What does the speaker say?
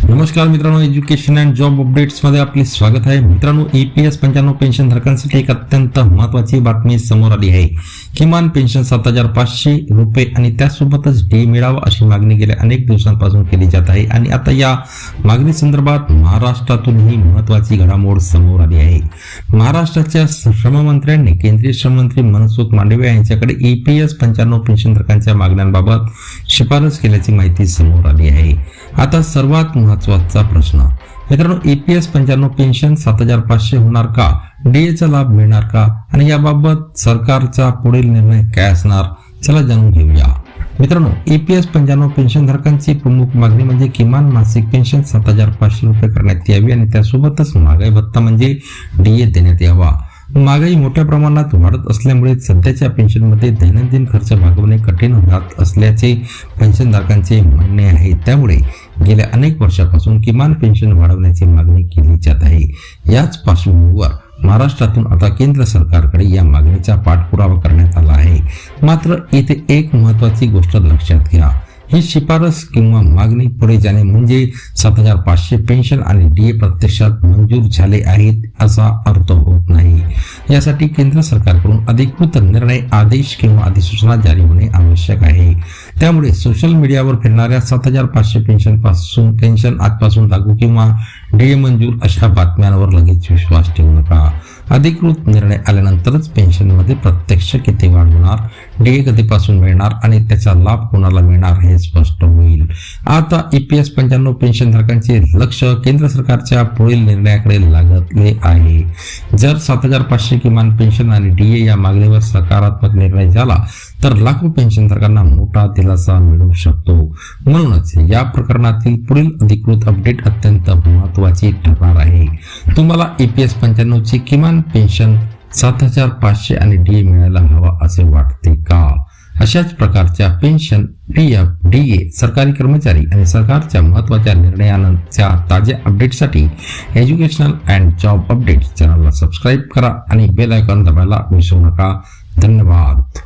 नमस्कार मित्रांनो, education and job updates मध्ये आपले स्वागत आहे. मित्रांनो, EPS 95 पेन्शन धारकांसाठी एक अत्यंत महत्त्वाची बातमी समोर आली आहे. किमान पेन्शन 7,500 रुपये आणि त्यासोबतच DA मिळावा अशी मागणी गेल्या अनेक दिवसांपासून केली जात आहे आणि आता या मागणी संदर्भात महाराष्ट्रातून ही महत्त्वाची घडामोड समोर आली आहे. महाराष्ट्राच्या श्रममंत्र्यांनी केंद्रीय श्रममंत्री मनसुख मांडविया यांच्याकडे EPS 95 पेन्शन धारकांच्या मागण्यांबाबत शिफारस केल्याची माहिती समोर आली आहे. आता सर्वात महत्त्वाचा प्रश्न मित्रांनो, EPS 95 पेन्शन 7,500 होणार का? DA चा लाभ मिळणार का? आणि याबाबत सरकारचा पुढील निर्णय काय असणार? चला जाणून घेऊया. मित्रांनो, EPS 95 पेन्शन धारकांची प्रमुख मागणी म्हणजे किमान मासिक पेन्शन 7,500 रुपये करण्यात यावी आणि त्यासोबतच महागाई भत्ता म्हणजे DA देण्यात यावा. महागाई मोठ्या प्रमाणात वाढत असल्यामुळे सध्याच्या पेन्शनमध्ये दैनंदिन खर्च भागवणे कठीण होत असल्याचे पेन्शनधारकांचे म्हणणे आहे. त्यामुळे गेल्या अनेक वर्षापासून किमान पेन्शन वाढवण्याची मागणी केली जात आहे. याच पार्श्वभूमीवर महाराष्ट्रातून आता केंद्र सरकारकडे या मागणीचा पाठपुरावा करण्यात आला आहे. मात्र येथे एक महत्त्वाची गोष्ट लक्षात घ्या. ही शिफारस किंवा मागणी पुढे जाणे म्हणजे 7,500 पेन्शन आणि DA प्रत्यक्षात मंजूर झाले आहेत असा अर्थ होत नाही. यासाठी केंद्र सरकारकडून अधिकृत निर्णय, आदेश किंवा अधिसूचना जारी होणे आवश्यक आहे. त्यामुळे सोशल मीडियावर फिरणाऱ्या 7,500 पेन्शन आजपासून लागू किंवा DA मंजूर अशा बातम्यांवर लगेच विश्वास ठेवू नका. अधिकृत निर्णय आल्यानंतरच पेन्शनमध्ये प्रत्यक्ष किती वाढ होणार, DA कधीपासून मिळणार आणि त्याचा लाभ कोणाला मिळणार हे स्पष्ट होईल. आता EPS 95 पेन्शन धारकांचे लक्ष केंद्र सरकारच्या पुढील निर्णयाकडे लागले आहे. जर 7,500 किमान पेन्शन आणि DA या मागणीवर सकारात्मक निर्णय झाला तर लाखो पेन्शनधारकांना मोठा दिलासा मिळू शकतो. म्हणूनच या प्रकरणातील पुढील अधिकृत अपडेट अत्यंत महत्त्वाची ठरणार आहे. तुम्हाला EPS 95 ची किमान पेन्शन 7,500 आणि DA मिळायला हवा असे वाटते का? अशाच प्रकारच्या पेन्शन, PF, DA, सरकारी कर्मचारी आणि सरकारच्या महत्त्वाच्या निर्णयांच्या ताज्या अपडेटसाठी एज्युकेशनल अँड जॉब अपडेट्स चॅनलला सबस्क्राईब करा आणि बेल आयकॉन दाबायला विसरू नका. धन्यवाद.